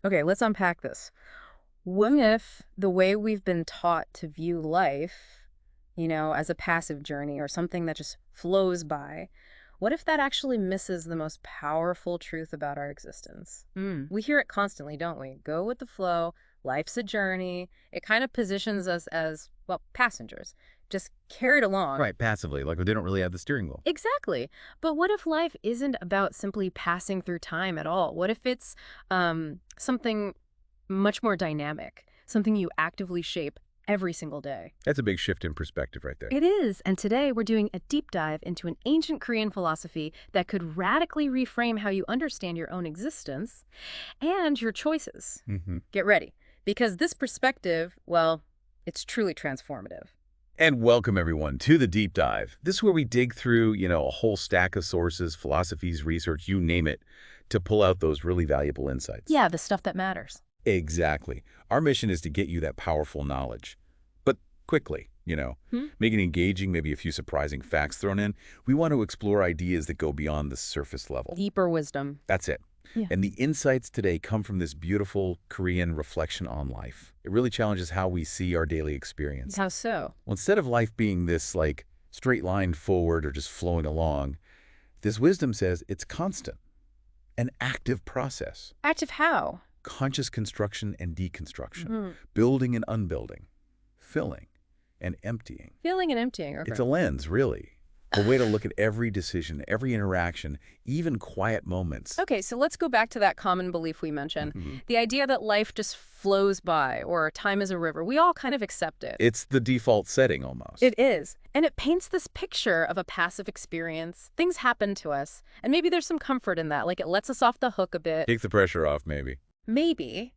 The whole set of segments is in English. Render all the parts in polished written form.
Okay, let's unpack this. What if the way we've been taught to view life, as a passive journey or something that just flows by, what if that actually misses the most powerful truth about our existence? We hear it constantly, don't we? Go with the flow, life's a journey. It kind of positions us as, well, passengers, just carried along. Right, passively, like they don't really have the steering wheel. Exactly. But what if life isn't about simply passing through time at all? What if it's something much more dynamic, something you actively shape every single day? That's a big shift in perspective right there. It is, and today we're doing a deep dive into an ancient Korean philosophy that could radically reframe how you understand your own existence and your choices. Get ready, because this perspective, well, it's truly transformative. And welcome, everyone, to the deep dive. This is where we dig through, a whole stack of sources, philosophies, research, you name it, to pull out those really valuable insights. Yeah, the stuff that matters. Exactly. Our mission is to get you that powerful knowledge. But quickly, make it engaging, maybe a few surprising facts thrown in. We want to explore ideas that go beyond the surface level. Deeper wisdom. That's it. Yeah. And the insights today come from this beautiful Korean reflection on life. It really challenges how we see our daily experience. How so? Well, instead of life being this, straight line forward or just flowing along, this wisdom says it's constant, an active process. Active how? Conscious construction and deconstruction, building and unbuilding, filling and emptying. Filling and emptying. Okay. It's a lens, really. A way to look at every decision, every interaction, even quiet moments. Okay, so let's go back to that common belief we mentioned. The idea that life just flows by or time is a river. We all kind of accept it. It's the default setting almost. It is. And it paints this picture of a passive experience. Things happen to us. And maybe there's some comfort in that. Like it lets us off the hook a bit. Take the pressure off, maybe. Maybe.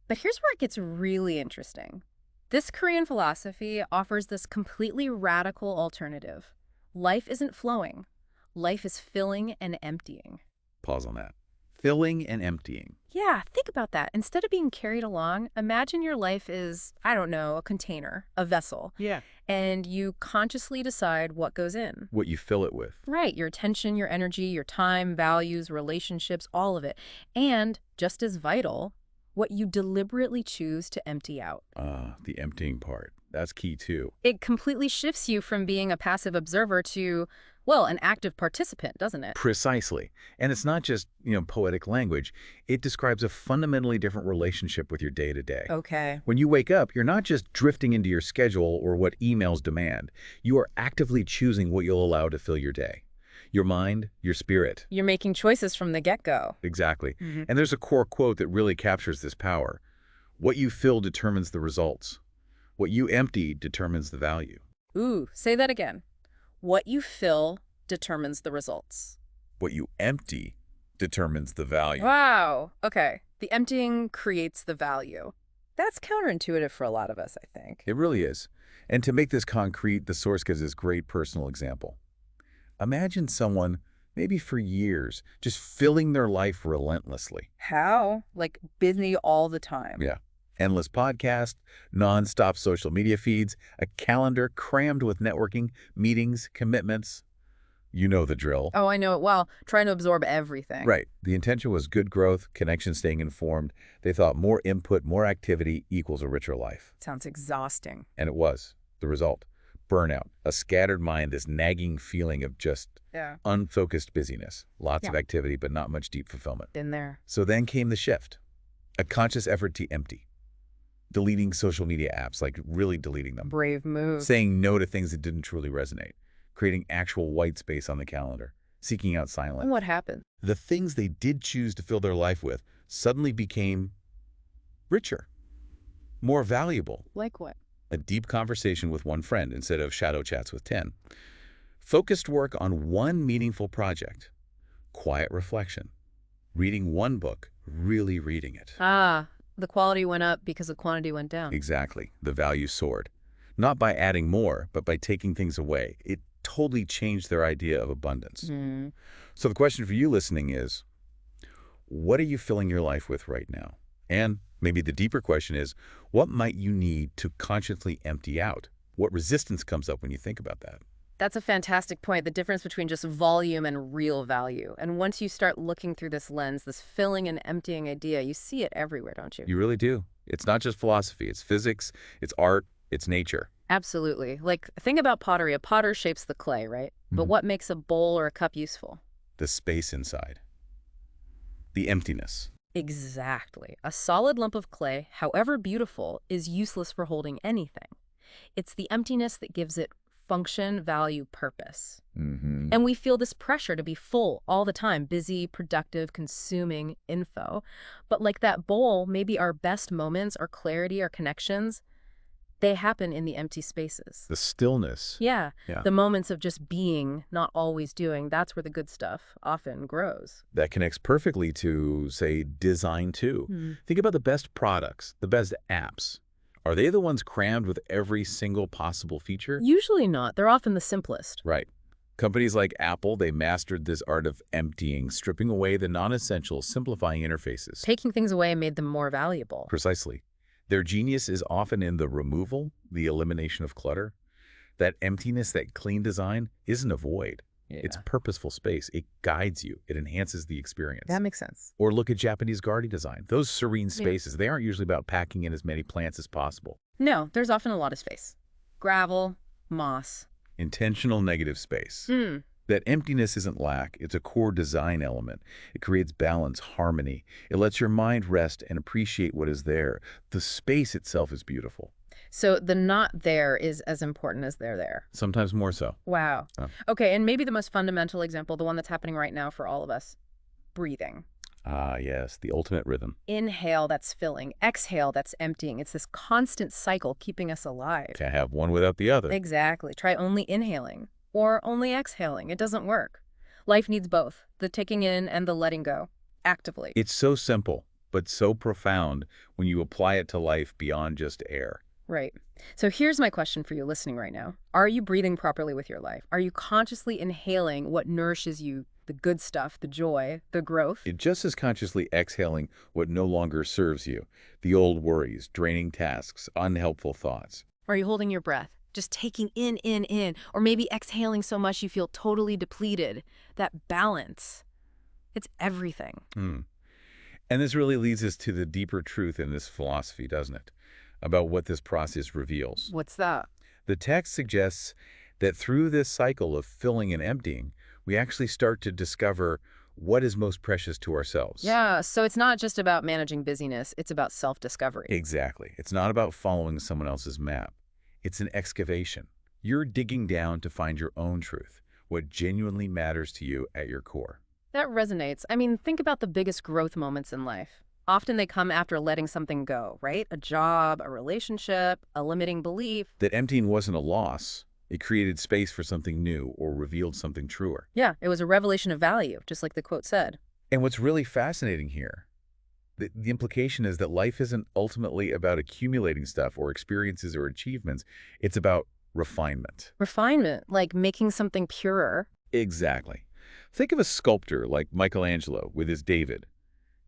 But here's where it gets really interesting. This Korean philosophy offers this completely radical alternative. Life isn't flowing. Life is filling and emptying. Pause on that. Filling and emptying. Yeah, think about that. Instead of being carried along, imagine your life is, I don't know, a container, a vessel. Yeah. And you consciously decide what goes in. What you fill it with. Right, your attention, your energy, your time, values, relationships, all of it. And, just as vital, what you deliberately choose to empty out. The emptying part. That's key, too. It completely shifts you from being a passive observer to, well, an active participant, doesn't it? Precisely. And it's not just, poetic language. It describes a fundamentally different relationship with your day-to-day. Okay. When you wake up, you're not just drifting into your schedule or what emails demand. You are actively choosing what you'll allow to fill your day. Your mind, your spirit. You're making choices from the get-go. Exactly. And there's a core quote that really captures this power. What you fill determines the results. What you empty determines the value. Ooh, say that again. What you fill determines the results. What you empty determines the value. Wow. Okay. The emptying creates the value. That's counterintuitive for a lot of us, I think. It really is. And to make this concrete, the source gives this great personal example. Imagine someone, maybe for years, just filling their life relentlessly. How? Like busy all the time. Yeah. Endless podcasts, non-stop social media feeds, a calendar crammed with networking, meetings, commitments. You know the drill. Oh, I know it well. Trying to absorb everything. Right. The intention was good growth, connection, staying informed. They thought more input, more activity equals a richer life. Sounds exhausting. And it was. The result. Burnout, a scattered mind, this nagging feeling of just unfocused busyness. Lots of activity, but not much deep fulfillment. Been there. So then came the shift. A conscious effort to empty. Deleting social media apps, like really deleting them. Brave move. Saying no to things that didn't truly resonate. Creating actual white space on the calendar. Seeking out silence. And what happened? The things they did choose to fill their life with suddenly became richer. More valuable. Like what? A deep conversation with one friend instead of shadow chats with 10. Focused work on one meaningful project. Quiet reflection. Reading one book, really reading it. Ah, the quality went up because the quantity went down. Exactly. The value soared. Not by adding more, but by taking things away. It totally changed their idea of abundance. So the question for you listening is, what are you filling your life with right now? And maybe the deeper question is, what might you need to consciously empty out? What resistance comes up when you think about that? That's a fantastic point, the difference between just volume and real value. And once you start looking through this lens, this filling and emptying idea, you see it everywhere, don't you? You really do. It's not just philosophy. It's physics, it's art, it's nature. Absolutely. Like, think about pottery. A potter shapes the clay, right? But Mhm. what makes a bowl or a cup useful? The space inside. The emptiness. Exactly. A solid lump of clay, however beautiful, is useless for holding anything. It's the emptiness that gives it function, value, purpose. Mm-hmm. And we feel this pressure to be full all the time, busy, productive, consuming info. But like that bowl, maybe our best moments, our clarity, our connections, they happen in the empty spaces. The stillness. Yeah, Yeah. the moments of just being, not always doing, that's where the good stuff often grows. That connects perfectly to, say, design too. Think about the best products, the best apps. Are they the ones crammed with every single possible feature? Usually not. They're often the simplest. Right. Companies like Apple, they mastered this art of emptying, stripping away the non-essential, simplifying interfaces. Taking things away made them more valuable. Precisely. Their genius is often in the removal, the elimination of clutter. That emptiness, that clean design, isn't a void. Yeah. It's purposeful space. It guides you. It enhances the experience. That makes sense. Or look at Japanese garden design. Those serene spaces, they aren't usually about packing in as many plants as possible. No, there's often a lot of space. Gravel, moss. Intentional negative space. That emptiness isn't lack. It's a core design element. It creates balance, harmony. It lets your mind rest and appreciate what is there. The space itself is beautiful. So the not there is as important as they're there. Sometimes more so. Wow. Oh. Okay, and maybe the most fundamental example, the one that's happening right now for all of us, breathing. Ah, yes, the ultimate rhythm. Inhale, that's filling. Exhale, that's emptying. It's this constant cycle keeping us alive. Can't have one without the other. Exactly. Try only inhaling or only exhaling. It doesn't work. Life needs both, the taking in and the letting go, actively. It's so simple, but so profound when you apply it to life beyond just air. Right. So here's my question for you listening right now. Are you breathing properly with your life? Are you consciously inhaling what nourishes you, the good stuff, the joy, the growth? It just as consciously exhaling what no longer serves you, the old worries, draining tasks, unhelpful thoughts. Are you holding your breath? Just taking in, or maybe exhaling so much you feel totally depleted. That balance, it's everything. And this really leads us to the deeper truth in this philosophy, doesn't it? About what this process reveals. What's that? The text suggests that through this cycle of filling and emptying, we actually start to discover what is most precious to ourselves. Yeah, so it's not just about managing busyness, it's about self-discovery. Exactly. It's not about following someone else's map. It's an excavation. You're digging down to find your own truth, what genuinely matters to you at your core. That resonates. I mean, think about the biggest growth moments in life. Often they come after letting something go, right? A job, a relationship, a limiting belief. That emptying wasn't a loss. It created space for something new or revealed something truer. Yeah, it was a revelation of value, just like the quote said. And what's really fascinating here, the implication is that life isn't ultimately about accumulating stuff or experiences or achievements. It's about refinement. Refinement, like making something purer. Exactly. Think of a sculptor like Michelangelo with his David.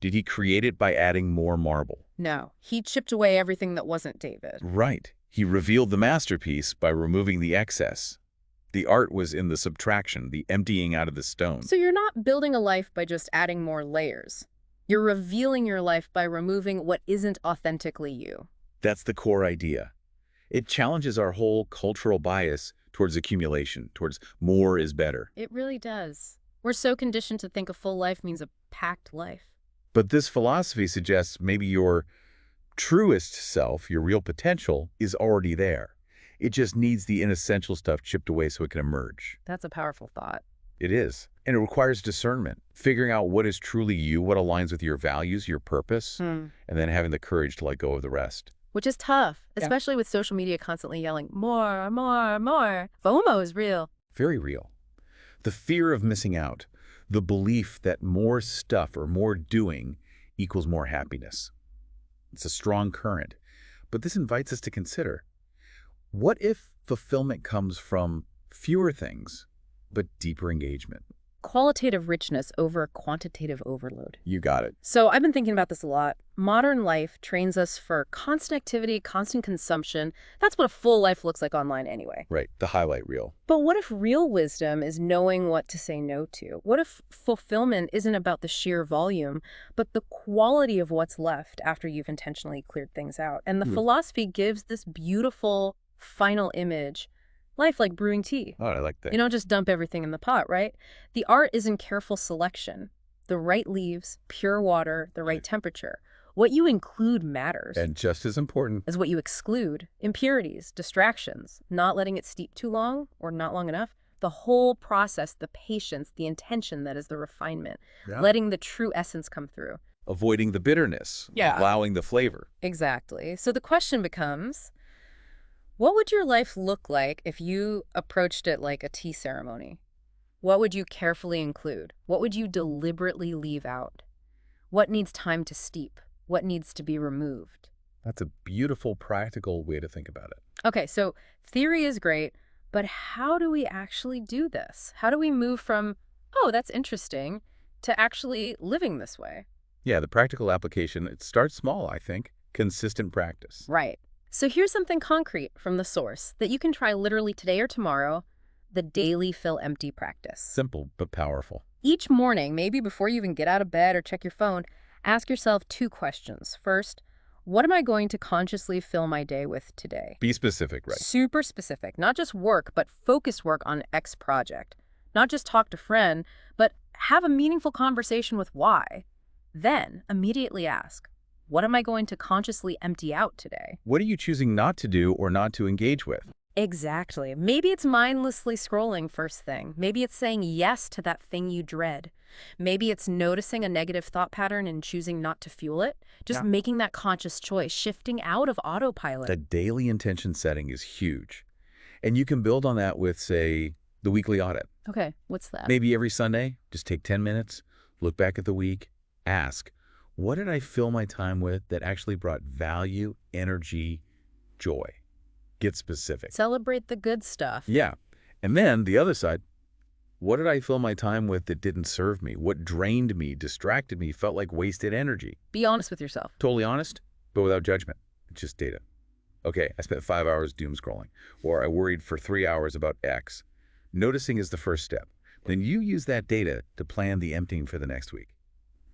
Did he create it by adding more marble? No, he chipped away everything that wasn't David. Right. He revealed the masterpiece by removing the excess. The art was in the subtraction, the emptying out of the stone. So you're not building a life by just adding more layers. You're revealing your life by removing what isn't authentically you. That's the core idea. It challenges our whole cultural bias towards accumulation, towards more is better. It really does. We're so conditioned to think a full life means a packed life. But this philosophy suggests maybe your truest self, your real potential, is already there. It just needs the inessential stuff chipped away so it can emerge. That's a powerful thought. It is. And it requires discernment, figuring out what is truly you, what aligns with your values, your purpose, and then having the courage to let go of the rest. Which is tough, especially with social media constantly yelling, more, more, more. FOMO is real. Very real. The fear of missing out, the belief that more stuff or more doing equals more happiness. It's a strong current. But this invites us to consider, what if fulfillment comes from fewer things, but deeper engagement? Qualitative richness over quantitative overload. You got it. So I've been thinking about this a lot. modern life trains us for constant activity, constant consumption. That's what a full life looks like online anyway. Right, the highlight reel. But what if real wisdom is knowing what to say no to? What if fulfillment isn't about the sheer volume, but the quality of what's left after you've intentionally cleared things out? And the philosophy gives this beautiful final image. Life like brewing tea. Oh, I like that. You don't just dump everything in the pot, right? The art is in careful selection. The right leaves, pure water, the right temperature. What you include matters. And just as important. As what you exclude. Impurities, distractions, not letting it steep too long or not long enough. The whole process, the patience, the intention that is the refinement. Yeah. Letting the true essence come through. Avoiding the bitterness. Yeah. Allowing the flavor. Exactly. So the question becomes, what would your life look like if you approached it like a tea ceremony? What would you carefully include? What would you deliberately leave out? What needs time to steep? What needs to be removed? That's a beautiful, practical way to think about it. Okay, so theory is great, but how do we actually do this? How do we move from, oh, that's interesting, to actually living this way? Yeah, the practical application, it starts small, I think. Consistent practice. Right. So here's something concrete from the source that you can try literally today or tomorrow, the daily fill empty practice. Simple, but powerful. Each morning, maybe before you even get out of bed or check your phone, ask yourself 2 questions. First, what am I going to consciously fill my day with today? Be specific, right? Super specific. Not just work, but focus work on X project. Not just talk to friend, but have a meaningful conversation with why. Then, immediately ask, what am I going to consciously empty out today? What are you choosing not to do or not to engage with? Exactly. Maybe it's mindlessly scrolling first thing. Maybe it's saying yes to that thing you dread. Maybe it's noticing a negative thought pattern and choosing not to fuel it. Just making that conscious choice, shifting out of autopilot. The daily intention setting is huge. And you can build on that with, say, the weekly audit. Okay, what's that? Maybe every Sunday, just take 10 minutes, look back at the week, ask, what did I fill my time with that actually brought value, energy, joy? Get specific. Celebrate the good stuff. Yeah. And then the other side, what did I fill my time with that didn't serve me? What drained me, distracted me, felt like wasted energy? Be honest with yourself. Totally honest, but without judgment. It's just data. Okay, I spent 5 hours doom scrolling, or I worried for 3 hours about X. Noticing is the first step. Then you use that data to plan the emptying for the next week.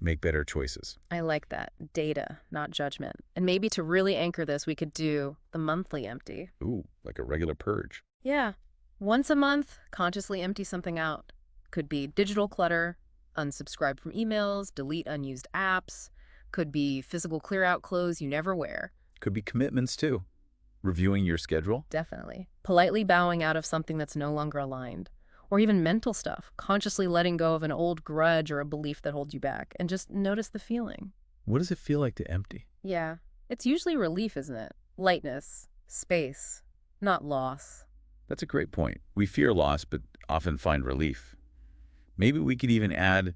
Make better choices. I like that. Data, not judgment. And maybe to really anchor this, we could do the monthly empty. Ooh, like a regular purge. Yeah. Once a month, consciously empty something out. Could be digital clutter, unsubscribe from emails, delete unused apps. Could be physical clear out clothes you never wear. Could be commitments too. Reviewing your schedule. Definitely. Politely bowing out of something that's no longer aligned. Or even mental stuff, consciously letting go of an old grudge or a belief that holds you back, and just notice the feeling. What does it feel like to empty? Yeah, it's usually relief, isn't it? Lightness, space, not loss. That's a great point. We fear loss, but often find relief. Maybe we could even add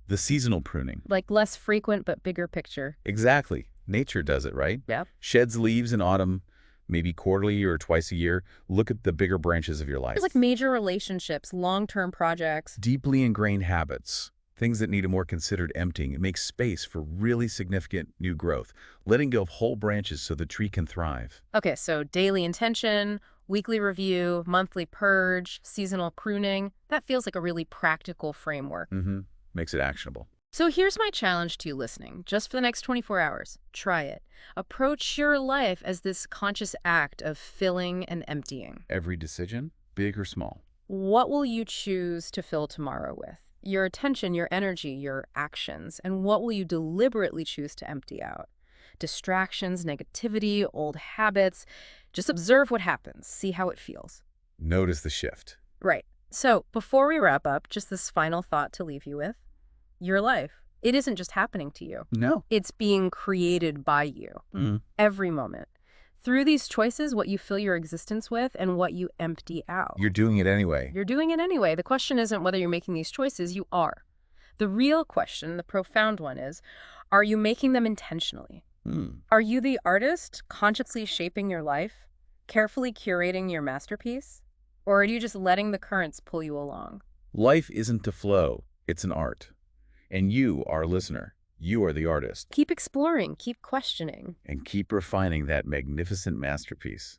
the seasonal pruning. Like less frequent but bigger picture. Exactly. Nature does it, right? Yeah. Sheds leaves in autumn, maybe quarterly or twice a year. Look at the bigger branches of your life. It's like major relationships, long-term projects. Deeply ingrained habits, things that need a more considered emptying. It makes space for really significant new growth, letting go of whole branches so the tree can thrive. Okay, so daily intention, weekly review, monthly purge, seasonal pruning. That feels like a really practical framework. Makes it actionable. So here's my challenge to you listening, just for the next 24 hours. Try it. Approach your life as this conscious act of filling and emptying. Every decision, big or small. What will you choose to fill tomorrow with? Your attention, your energy, your actions. And what will you deliberately choose to empty out? Distractions, negativity, old habits. Just observe what happens. See how it feels. Notice the shift. Right. So before we wrap up, just this final thought to leave you with. Your life, it isn't just happening to you. No. It's being created by you. Every moment. Through these choices, what you fill your existence with and what you empty out. You're doing it anyway. You're doing it anyway. The question isn't whether you're making these choices, you are. The real question, the profound one is, are you making them intentionally? Are you the artist consciously shaping your life, carefully curating your masterpiece? Or are you just letting the currents pull you along? Life isn't a flow, it's an art. And you, our listener, You are the artist, Keep exploring, keep questioning. and keep refining that magnificent masterpiece.